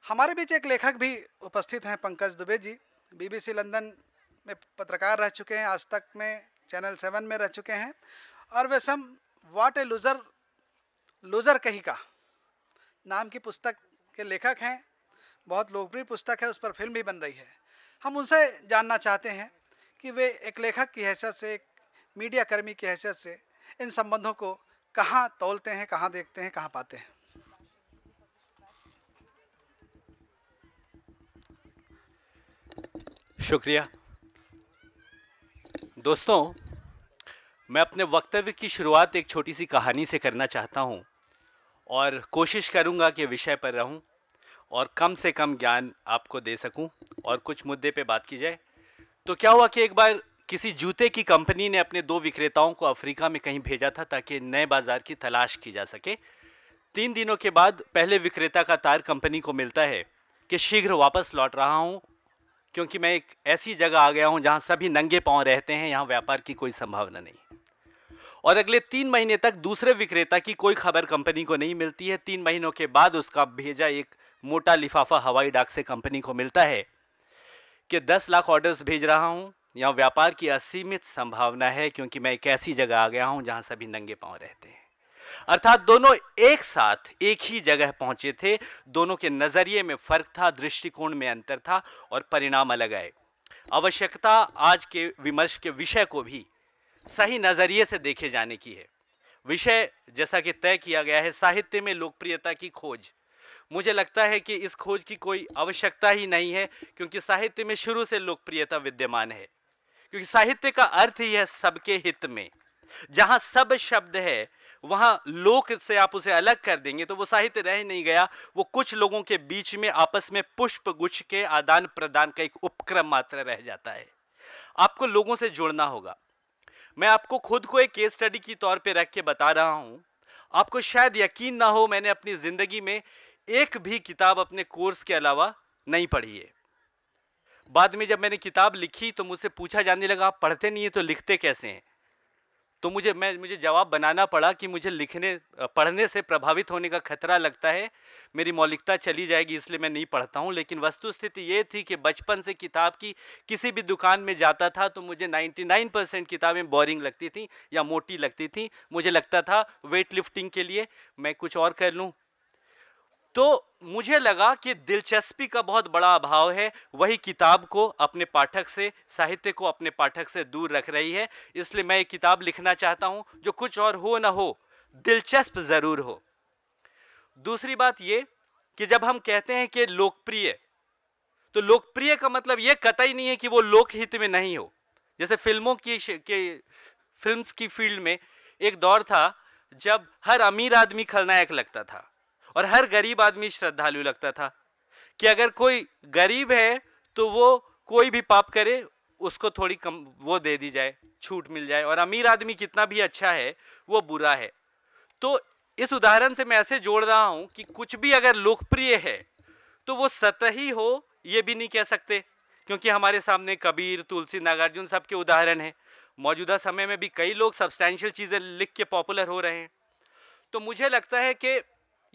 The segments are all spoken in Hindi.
हमारे बीच एक लेखक भी उपस्थित हैं, पंकज दुबे जी। बीबीसी लंदन में पत्रकार रह चुके हैं, आज तक में चैनल 7 में रह चुके हैं और वे सम व्हाट ए लूज़र लूज़र कही का नाम की पुस्तक के लेखक हैं। बहुत लोकप्रिय पुस्तक है, उस पर फिल्म भी बन रही है। हम उनसे जानना चाहते हैं कि वे एक लेखक की हैसियत से, एक मीडिया कर्मी की हैसियत से इन संबंधों को कहाँ तौलते हैं, कहाँ देखते हैं, कहाँ पाते हैं। शुक्रिया दोस्तों। मैं अपने वक्तव्य की शुरुआत एक छोटी सी कहानी से करना चाहता हूं और कोशिश करूंगा कि विषय पर रहूं और कम से कम ज्ञान आपको दे सकूं और कुछ मुद्दे पे बात की जाए। तो क्या हुआ कि एक बार किसी जूते की कंपनी ने अपने 2 विक्रेताओं को अफ्रीका में कहीं भेजा था ताकि नए बाजार की तलाश की जा सके। 3 दिनों के बाद पहले विक्रेता का तार कंपनी को मिलता है कि शीघ्र वापस लौट रहा हूं, क्योंकि मैं एक ऐसी जगह आ गया हूं जहां सभी नंगे पांव रहते हैं, यहां व्यापार की कोई संभावना नहीं। और अगले 3 महीने तक दूसरे विक्रेता की कोई खबर कंपनी को नहीं मिलती है। 3 महीनों के बाद उसका भेजा एक मोटा लिफाफा हवाई डाक से कंपनी को मिलता है कि 10 लाख ऑर्डर्स भेज रहा हूं, यहाँ व्यापार की असीमित संभावना है, क्योंकि मैं एक ऐसी जगह आ गया हूं जहां सभी नंगे पांव रहते हैं। अर्थात दोनों एक साथ एक ही जगह पहुंचे थे, दोनों के नजरिए में फर्क था, दृष्टिकोण में अंतर था और परिणाम अलग आए। आवश्यकता आज के विमर्श के विषय को भी सही नजरिए से देखे जाने की है। विषय जैसा कि तय किया गया है, साहित्य में लोकप्रियता की खोज। मुझे लगता है कि इस खोज की कोई आवश्यकता ही नहीं है, क्योंकि साहित्य में शुरू से लोकप्रियता विद्यमान है। क्योंकि साहित्य का अर्थ ही है सबके हित में। जहां सब शब्द है वहां लोक से आप उसे अलग कर देंगे तो वो साहित्य रह नहीं गया, वो कुछ लोगों के बीच में आपस में पुष्प गुच्छ के आदान प्रदान का एक उपक्रम मात्र रह जाता है। आपको लोगों से जुड़ना होगा। मैं आपको खुद को एक केस स्टडी की तौर पे रख के बता रहा हूं। आपको शायद यकीन ना हो, मैंने अपनी जिंदगी में एक भी किताब अपने कोर्स के अलावा नहीं पढ़ी है। बाद में जब मैंने किताब लिखी तो मुझसे पूछा जाने लगा, आप पढ़ते नहीं है तो लिखते कैसे हैं? तो मुझे जवाब बनाना पड़ा कि मुझे पढ़ने से प्रभावित होने का खतरा लगता है, मेरी मौलिकता चली जाएगी, इसलिए मैं नहीं पढ़ता हूँ। लेकिन वस्तुस्थिति ये थी कि बचपन से किताब की किसी भी दुकान में जाता था तो मुझे 99% किताबें बोरिंग लगती थी या मोटी लगती थी। मुझे लगता था वेट लिफ्टिंग के लिए मैं कुछ और कर लूँ। तो मुझे लगा कि दिलचस्पी का बहुत बड़ा अभाव है, वही किताब को अपने पाठक से, साहित्य को अपने पाठक से दूर रख रही है। इसलिए मैं एक किताब लिखना चाहता हूं जो कुछ और हो ना हो, दिलचस्प जरूर हो। दूसरी बात ये कि जब हम कहते हैं कि लोकप्रिय, तो लोकप्रिय का मतलब यह कतई नहीं है कि वो लोकहित में नहीं हो। जैसे फिल्म्स की फील्ड में एक दौर था जब हर अमीर आदमी खलनायक लगता था और हर गरीब आदमी श्रद्धालु लगता था, कि अगर कोई गरीब है तो वो कोई भी पाप करे उसको थोड़ी कम वो दे दी जाए, छूट मिल जाए, और अमीर आदमी कितना भी अच्छा है वो बुरा है। तो इस उदाहरण से मैं ऐसे जोड़ रहा हूं कि कुछ भी अगर लोकप्रिय है तो वो सतही हो ये भी नहीं कह सकते, क्योंकि हमारे सामने कबीर, तुलसी, नागार्जुन सबके उदाहरण हैं। मौजूदा समय में भी कई लोग सब्सटैंशियल चीज़ें लिख के पॉपुलर हो रहे हैं। तो मुझे लगता है कि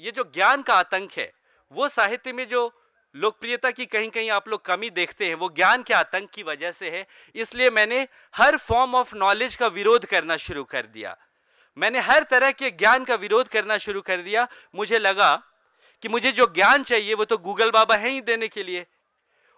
ये जो ज्ञान का आतंक है, वो साहित्य में जो लोकप्रियता की कहीं कहीं आप लोग कमी देखते हैं, वो ज्ञान के आतंक की वजह से है। इसलिए मैंने हर फॉर्म ऑफ नॉलेज का विरोध करना शुरू कर दिया। मैंने हर तरह के ज्ञान का विरोध करना शुरू कर दिया। मुझे लगा कि मुझे जो ज्ञान चाहिए वो तो गूगल बाबा है ही देने के लिए।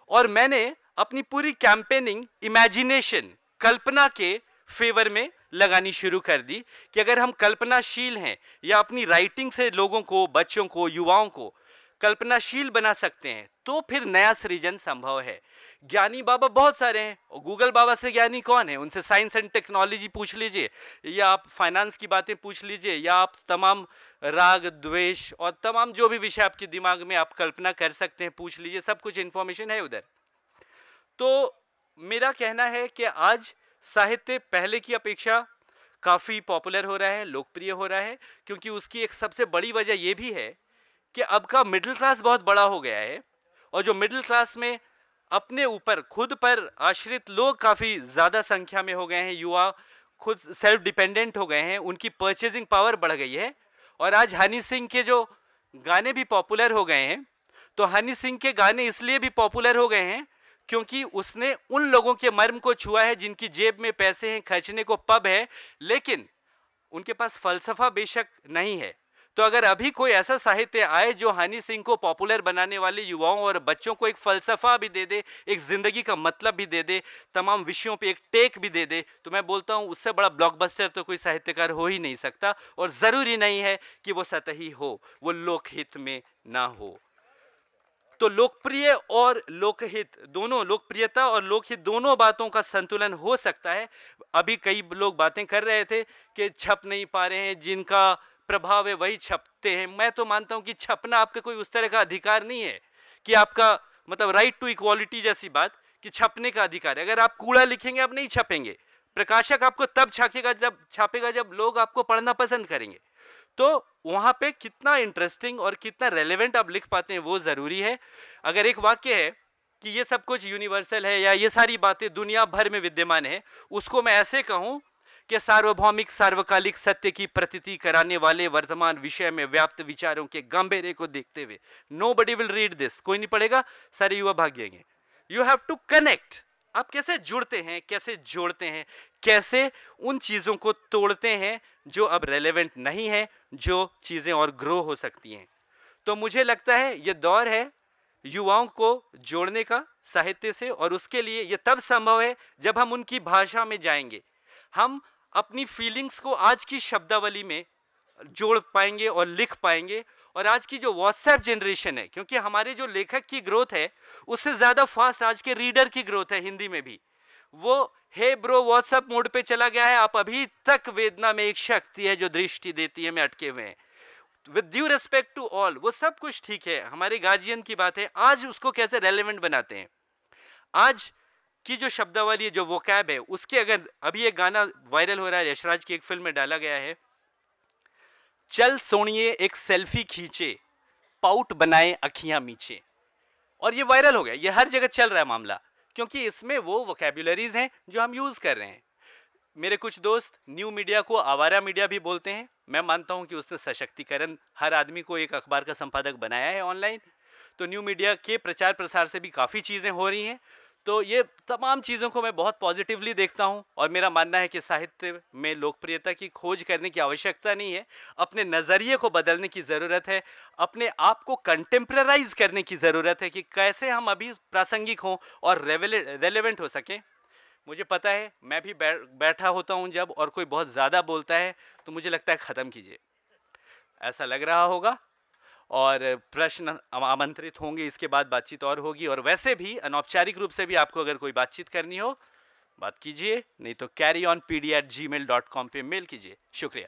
और मैंने अपनी पूरी कैंपेनिंग इमेजिनेशन, कल्पना के फेवर में लगानी शुरू कर दी कि अगर हम कल्पनाशील हैं या अपनी राइटिंग से लोगों को, बच्चों को, युवाओं को कल्पनाशील बना सकते हैं तो फिर नया सृजन संभव है। ज्ञानी बाबा बहुत सारे हैं, और गूगल बाबा से ज्ञानी कौन है? उनसे साइंस एंड टेक्नोलॉजी पूछ लीजिए, या आप फाइनेंस की बातें पूछ लीजिए, या आप तमाम राग, द्वेष और तमाम जो भी विषय आपके दिमाग में आप कल्पना कर सकते हैं पूछ लीजिए, सब कुछ इंफॉर्मेशन है उधर। तो मेरा कहना है कि आज साहित्य पहले की अपेक्षा काफ़ी पॉपुलर हो रहा है, लोकप्रिय हो रहा है, क्योंकि उसकी एक सबसे बड़ी वजह यह भी है कि अब का मिडिल क्लास बहुत बड़ा हो गया है, और जो मिडिल क्लास में अपने ऊपर खुद पर आश्रित लोग काफ़ी ज़्यादा संख्या में हो गए हैं, युवा खुद सेल्फ डिपेंडेंट हो गए हैं, उनकी परचेजिंग पावर बढ़ गई है। और आज हनी सिंह के जो गाने भी पॉपुलर हो गए हैं, तो हनी सिंह के गाने इसलिए भी पॉपुलर हो गए हैं क्योंकि उसने उन लोगों के मर्म को छुआ है जिनकी जेब में पैसे हैं, खर्चने को पब है, लेकिन उनके पास फलसफा बेशक नहीं है। तो अगर अभी कोई ऐसा साहित्य आए जो हनी सिंह को पॉपुलर बनाने वाले युवाओं और बच्चों को एक फलसफा भी दे दे, एक जिंदगी का मतलब भी दे दे, तमाम विषयों पे एक टेक भी दे दे, तो मैं बोलता हूँ उससे बड़ा ब्लॉकबस्टर तो कोई साहित्यकार हो ही नहीं सकता। और ज़रूरी नहीं है कि वो सतही हो, वो लोकहित में ना हो। तो लोकप्रिय और लोकहित दोनों, लोकप्रियता और लोकहित दोनों बातों का संतुलन हो सकता है। अभी कई लोग बातें कर रहे थे कि छप नहीं पा रहे हैं, जिनका प्रभाव है वही छपते हैं। मैं तो मानता हूं कि छपना आपका कोई उस तरह का अधिकार नहीं है कि आपका मतलब राइट टू इक्वालिटी जैसी बात कि छपने का अधिकार है। अगर आप कूड़ा लिखेंगे आप नहीं छपेंगे, प्रकाशक आपको तब छापेगा जब लोग आपको पढ़ना पसंद करेंगे। तो वहां पे कितना इंटरेस्टिंग और कितना रेलेवेंट आप लिख पाते हैं वो जरूरी है। अगर एक वाक्य है कि ये सब कुछ यूनिवर्सल है या ये सारी बातें दुनिया भर में विद्यमान है, उसको मैं ऐसे कहूं कि सार्वभौमिक सार्वकालिक सत्य की प्रतीति कराने वाले वर्तमान विषय में व्याप्त विचारों के गंभीर्य को देखते हुए नोबडी विल रीड दिस, कोई नहीं पढ़ेगा, सारे युवा भाग जाएंगे। यू हैव टू कनेक्ट, आप कैसे जुड़ते हैं, कैसे जोड़ते हैं, कैसे उन चीज़ों को तोड़ते हैं जो अब रेलेवेंट नहीं है, जो चीज़ें और ग्रो हो सकती हैं। तो मुझे लगता है ये दौर है युवाओं को जोड़ने का साहित्य से, और उसके लिए ये तब संभव है जब हम उनकी भाषा में जाएंगे, हम अपनी फीलिंग्स को आज की शब्दावली में जोड़ पाएंगे और लिख पाएंगे। और आज की जो व्हाट्सएप जनरेशन है, क्योंकि हमारे जो लेखक की ग्रोथ है उससे ज़्यादा फास्ट आज के रीडर की ग्रोथ है हिंदी में भी। वो हे ब्रो व्हाट्सएप मोड पे चला गया है, आप अभी तक वेदना में एक शक्ति है जो दृष्टि देती है में अटके हुए हैं। With due respect to all, वो सब कुछ ठीक है, हमारे गार्जियन की बात है, आज उसको कैसे रेलेवेंट बनाते हैं। आज की जो शब्दावली है, जो वोकैब है, उसके अगर अभी एक गाना वायरल हो रहा है, यशराज की एक फिल्म में डाला गया है, चल सोनिए एक सेल्फी खींचे, पाउट बनाए अखियां मीचे, और ये वायरल हो गया, ये हर जगह चल रहा है मामला, क्योंकि इसमें वो वोकैबुलरीज हैं जो हम यूज कर रहे हैं। मेरे कुछ दोस्त न्यू मीडिया को आवारा मीडिया भी बोलते हैं। मैं मानता हूं कि उसने सशक्तिकरण, हर आदमी को एक अखबार का संपादक बनाया है ऑनलाइन। तो न्यू मीडिया के प्रचार प्रसार से भी काफ़ी चीज़ें हो रही हैं। तो ये तमाम चीज़ों को मैं बहुत पॉजिटिवली देखता हूं, और मेरा मानना है कि साहित्य में लोकप्रियता की खोज करने की आवश्यकता नहीं है, अपने नज़रिए को बदलने की ज़रूरत है, अपने आप को कंटेम्परराइज करने की ज़रूरत है कि कैसे हम अभी प्रासंगिक हों और रेलेवेंट हो सकें। मुझे पता है मैं भी बैठा होता हूं जब, और कोई बहुत ज़्यादा बोलता है तो मुझे लगता है ख़त्म कीजिए, ऐसा लग रहा होगा, और प्रश्न आमंत्रित होंगे, इसके बाद बातचीत और होगी। और वैसे भी अनौपचारिक रूप से भी आपको अगर कोई बातचीत करनी हो बात कीजिए, नहीं तो carryonpd@gmail.com पे मेल कीजिए। शुक्रिया।